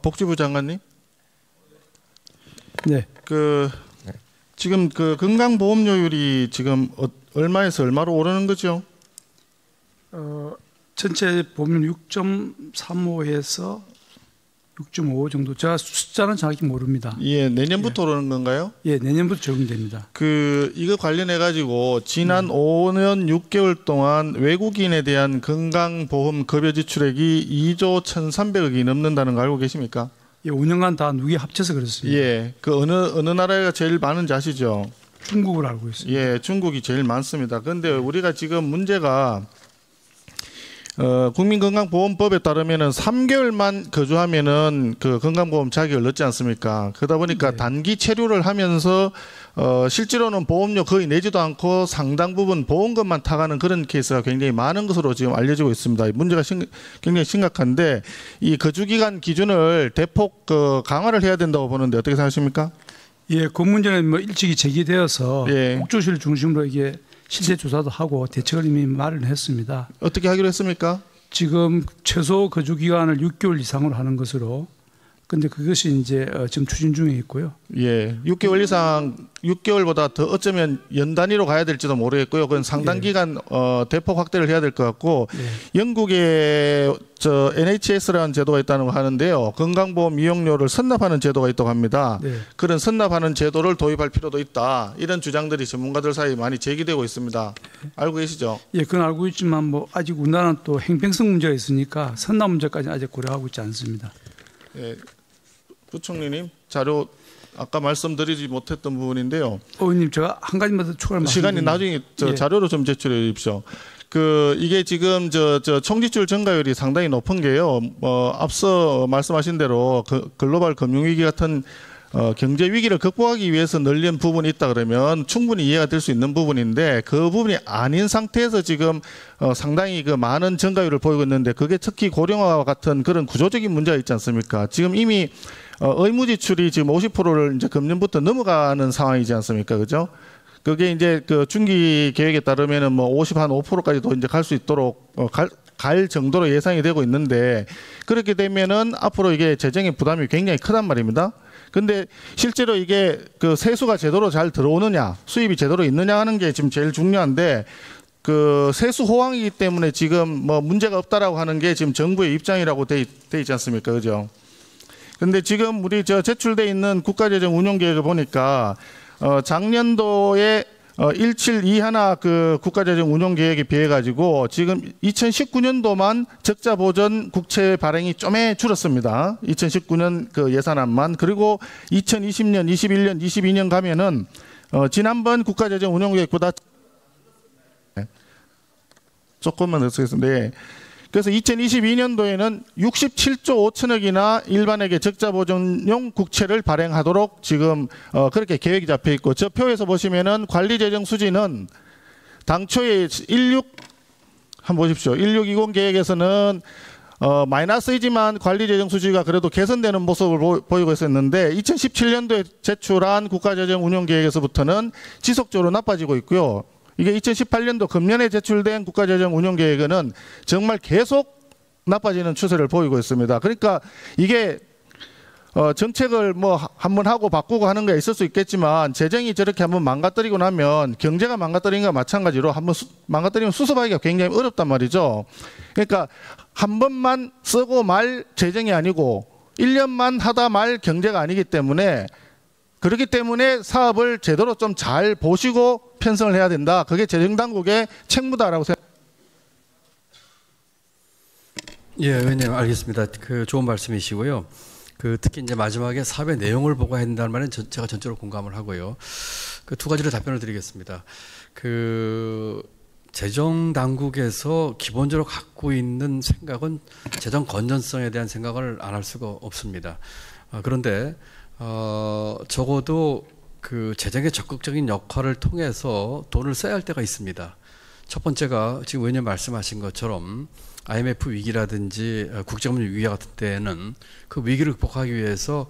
복지부 장관님. 네. 지금 건강보험료율이 지금 얼마에서 얼마로 오르는 거죠? 전체 보면 6.35에서 6.5 정도. 제가 숫자는 정확히 모릅니다. 예, 내년부터 오르는 건가요? 예, 내년부터 적용됩니다. 이거 관련해 가지고 지난 5년 6개월 동안 외국인에 대한 건강보험 급여 지출액이 2조 1,300억이 넘는다는 거 알고 계십니까? 예, 5년간 다 누계 합쳐서 그렇습니다. 예, 어느 나라가 제일 많은지 아시죠? 중국을 알고 있습니다. 예, 중국이 제일 많습니다. 그런데 우리가 지금 문제가 국민건강보험법에 따르면은 3개월만 거주하면은 그 건강보험 자격을 얻지 않습니까? 그러다 보니까 네. 단기 체류를 하면서 실제로는 보험료 거의 내지도 않고 상당 부분 보험금만 타가는 그런 케이스가 굉장히 많은 것으로 지금 알려지고 있습니다. 문제가 굉장히 심각한데 이 거주기간 기준을 대폭 강화를 해야 된다고 보는데 어떻게 생각하십니까? 예, 그 문제는 뭐 일찍이 제기되어서 예. 국조실 중심으로 이게 실태 조사도 하고 대책을 이미 마련했습니다. 어떻게 하기로 했습니까? 지금 최소 거주 기간을 6개월 이상으로 하는 것으로. 근데 그것이 이제 지금 추진 중에 있고요. 예, 6개월 이상 6개월보다 더 어쩌면 연 단위로 가야 될지도 모르겠고요. 그건 상당 기간 대폭 확대를 해야 될 것 같고 영국에 NHS라는 제도가 있다는 거 하는데요. 건강보험 이용료를 선납하는 제도가 있다고 합니다. 네. 그런 선납하는 제도를 도입할 필요도 있다. 이런 주장들이 전문가들 사이에 많이 제기되고 있습니다. 알고 계시죠? 예, 그건 알고 있지만 뭐 아직 우리나라는 또 행평성 문제가 있으니까 선납 문제까지는 아직 고려하고 있지 않습니다. 예, 부총리님 자료 아까 말씀드리지 못했던 부분인데요. 의원님 제가 한 가지만 더 추가를 시간이 나중에 예. 자료로 좀 제출해 주십시오. 이게 지금 총지출 증가율이 상당히 높은 게요. 앞서 말씀하신 대로 글로벌 금융위기 같은 경제 위기를 극복하기 위해서 늘린 부분이 있다 그러면 충분히 이해가 될 수 있는 부분인데 그 부분이 아닌 상태에서 지금 상당히 많은 증가율을 보이고 있는데 그게 특히 고령화와 같은 그런 구조적인 문제가 있지 않습니까? 지금 이미 의무 지출이 지금 50%를 이제 금년부터 넘어가는 상황이지 않습니까? 그죠? 그게 이제 중기 계획에 따르면은 뭐 5%까지도 이제 갈 수 있도록 갈 정도로 예상이 되고 있는데 그렇게 되면은 앞으로 이게 재정의 부담이 굉장히 크단 말입니다. 근데 실제로 이게 세수가 제대로 잘 들어오느냐, 수입이 제대로 있느냐 하는 게 지금 제일 중요한데 세수 호황이기 때문에 지금 뭐 문제가 없다라고 하는 게 지금 정부의 입장이라고 돼 있지 않습니까? 그죠? 근데 지금 우리 제출돼 있는 국가재정 운용 계획을 보니까 작년도에 172 국가재정 운용 계획에 비해 가지고 지금 2019년도만 적자 보전 국채 발행이 좀에 줄었습니다. 2019년 예산안만. 그리고 2020년, 21년, 22년 가면은 지난번 국가재정 운용 계획보다 조금만 더 쓰겠습니다. 네. 그래서 2022년도에는 67조 5천억이나 일반에게 적자 보전용 국채를 발행하도록 지금 그렇게 계획이 잡혀 있고 저 표에서 보시면은 관리 재정 수지는 당초에 한번 보십시오. 1620 계획에서는 마이너스이지만 관리 재정 수지가 그래도 개선되는 모습을 보이고 있었는데 2017년도에 제출한 국가재정 운용 계획에서부터는 지속적으로 나빠지고 있고요. 이게 2018년도 금년에 제출된 국가재정 운용 계획에는 정말 계속 나빠지는 추세를 보이고 있습니다. 그러니까 이게 정책을 뭐 한번 하고 바꾸고 하는 게 있을 수 있겠지만 재정이 저렇게 한번 망가뜨리고 나면 경제가 망가뜨린 것과 마찬가지로 한번 망가뜨리면 수습하기가 굉장히 어렵단 말이죠. 그러니까 한 번만 쓰고 말 재정이 아니고 1년만 하다 말 경제가 아니기 때문에 그렇기 때문에 사업을 제대로 좀 잘 보시고 편성을 해야 된다. 그게 재정당국의 책무다라고 생각합니다. 예, 의원님 알겠습니다. 좋은 말씀이시고요. 특히 이제 마지막에 사업의 내용을 보고 해야 된다는 말은 제가 전적으로 공감을 하고요. 두 가지로 답변을 드리겠습니다. 재정 당국에서 기본적으로 갖고 있는 생각은 재정 건전성에 대한 생각을 안 할 수가 없습니다. 그런데 적어도 재정의 적극적인 역할을 통해서 돈을 써야 할 때가 있습니다. 첫 번째가 지금 의원님 말씀하신 것처럼 IMF 위기라든지 국제금융 위기 같은 때에는 그 위기를 극복하기 위해서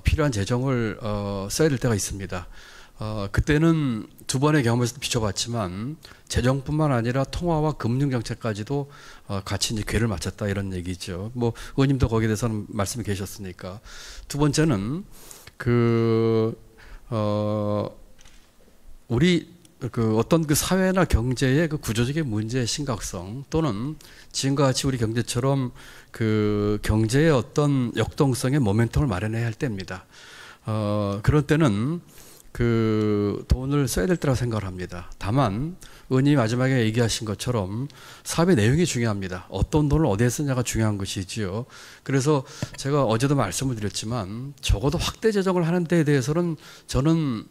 필요한 재정을 써야 될 때가 있습니다. 그때는 두 번의 경험에서 비춰봤지만 재정뿐만 아니라 통화와 금융 정책까지도 같이 이제 궤를 맞췄다 이런 얘기죠. 뭐 의원님도 거기에 대해서는 말씀이 계셨으니까. 두 번째는 우리 어떤 사회나 경제의 구조적인 문제의 심각성 또는 지금과 같이 우리 경제처럼 경제의 어떤 역동성의 모멘텀을 마련해야 할 때입니다. 그럴 때는 돈을 써야 될 때라고 생각을 합니다. 다만 의원님이 마지막에 얘기하신 것처럼 사업의 내용이 중요합니다. 어떤 돈을 어디에 쓰냐가 중요한 것이지요. 그래서 제가 어제도 말씀을 드렸지만 적어도 확대 재정을 하는 데에 대해서는 저는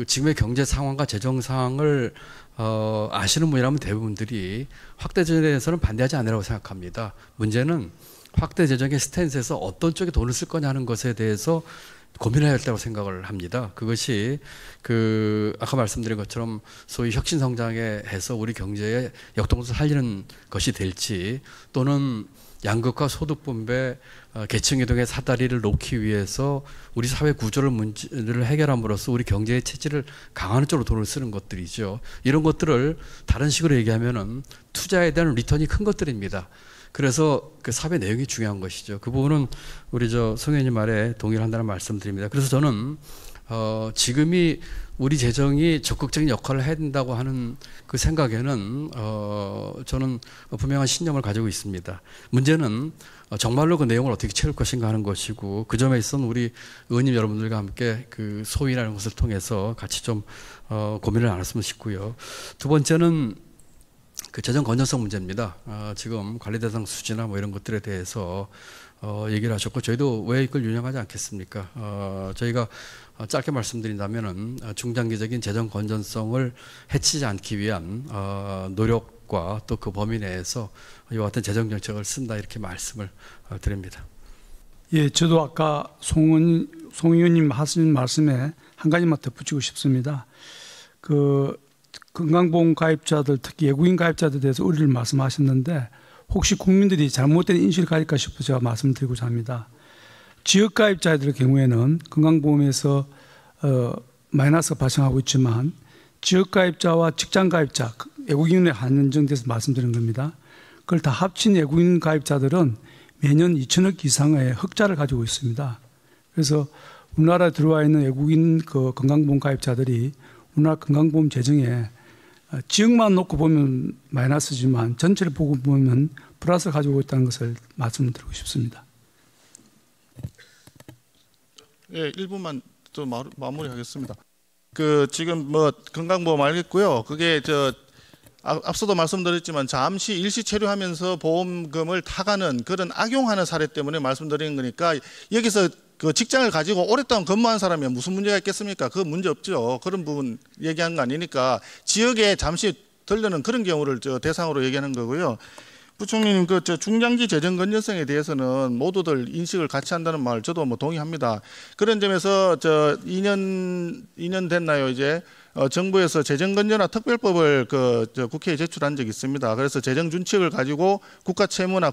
지금의 경제 상황과 재정 상황을 아시는 분이라면 대부분들이 확대 재정에 대해서는 반대하지 않으라고 생각합니다. 문제는 확대 재정의 스탠스에서 어떤 쪽에 돈을 쓸 거냐 하는 것에 대해서 고민해야 한다고 생각을 합니다. 그것이 아까 말씀드린 것처럼 소위 혁신 성장에 해서 우리 경제의 역동성을 살리는 것이 될지 또는 양극화 소득 분배 계층 이동의 사다리를 놓기 위해서 우리 사회 구조를 문제를 해결함으로써 우리 경제의 체질을 강화하는 쪽으로 돈을 쓰는 것들이죠. 이런 것들을 다른 식으로 얘기하면은 투자에 대한 리턴이 큰 것들입니다. 그래서 사업의 내용이 중요한 것이죠. 그 부분은 우리 송 의원님 말에 동의를 한다는 말씀드립니다. 그래서 저는 지금이 우리 재정이 적극적인 역할을 해야 된다고 하는 그 생각에는 저는 분명한 신념을 가지고 있습니다. 문제는 정말로 그 내용을 어떻게 채울 것인가 하는 것이고 그 점에 있어서는 우리 의원님 여러분들과 함께 소위라는 것을 통해서 같이 좀 고민을 나눴으면 싶고요. 두 번째는 재정 건전성 문제입니다. 지금 관리 대상 수지나 뭐 이런 것들에 대해서 얘기를 하셨고 저희도 왜 이걸 유념하지 않겠습니까? 저희가 짧게 말씀드린다면은 중장기적인 재정 건전성을 해치지 않기 위한 노력과 또 그 범위 내에서 이와 같은 재정 정책을 쓴다 이렇게 말씀을 드립니다. 예, 저도 아까 송 의원님 하신 말씀에 한 가지만 덧붙이고 싶습니다. 건강보험 가입자들 특히 외국인 가입자들에 대해서 우려를 말씀하셨는데 혹시 국민들이 잘못된 인식을 가질까 싶어서 제가 말씀드리고자 합니다. 지역 가입자들의 경우에는 건강보험에서 마이너스가 발생하고 있지만 지역 가입자와 직장 가입자 외국인에 한정돼서 말씀드리는 겁니다. 그걸 다 합친 외국인 가입자들은 매년 2천억 이상의 흑자를 가지고 있습니다. 그래서 우리나라에 들어와 있는 외국인 건강보험 가입자들이 우리나라 건강보험 재정에 지역만 놓고 보면 마이너스지만 전체를 보고 보면 플러스를 가지고 있다는 것을 말씀드리고 싶습니다. 예, 1분만 또 마무리하겠습니다. 지금 건강보험 알겠고요. 그게 앞서도 말씀드렸지만 잠시 일시 체류하면서 보험금을 타가는 그런 악용하는 사례 때문에 말씀드리는 거니까 여기서 직장을 가지고 오랫동안 근무한 사람이 무슨 문제가 있겠습니까? 그 문제 없죠. 그런 부분 얘기하는 거 아니니까 지역에 잠시 들르는 그런 경우를 대상으로 얘기하는 거고요. 부총리님 중장기 재정 건전성에 대해서는 모두들 인식을 같이 한다는 말 저도 동의합니다. 그런 점에서 2년 됐나요 이제 정부에서 재정건전화 특별법을 국회에 제출한 적이 있습니다. 그래서 재정 준칙을 가지고 국가 채무나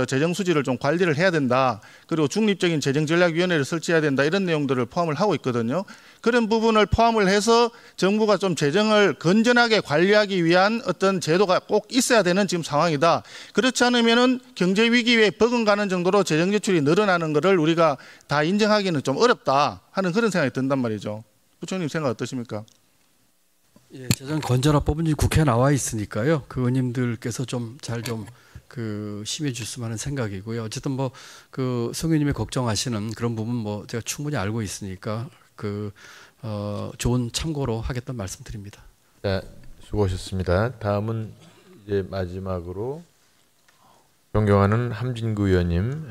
재정 수지를 좀 관리를 해야 된다. 그리고 중립적인 재정전략위원회를 설치해야 된다. 이런 내용들을 포함을 하고 있거든요. 그런 부분을 포함을 해서 정부가 좀 재정을 건전하게 관리하기 위한 어떤 제도가 꼭 있어야 되는 지금 상황이다. 그렇지 않으면은 경제 위기에 버금가는 정도로 재정 지출이 늘어나는 것을 우리가 다 인정하기는 좀 어렵다 하는 그런 생각이 든단 말이죠. 부총님 생각 어떠십니까? 예, 재정 건전화법은 국회에 나와 있으니까요. 그 의원님들께서 잘 심해 주셨으면 하는 생각이고요. 어쨌든 송 의원님이 걱정하시는 그런 부분 제가 충분히 알고 있으니까 좋은 참고로 하겠다는 말씀드립니다. 네, 수고하셨습니다. 다음은 이제 마지막으로 존경하는 함진구 의원님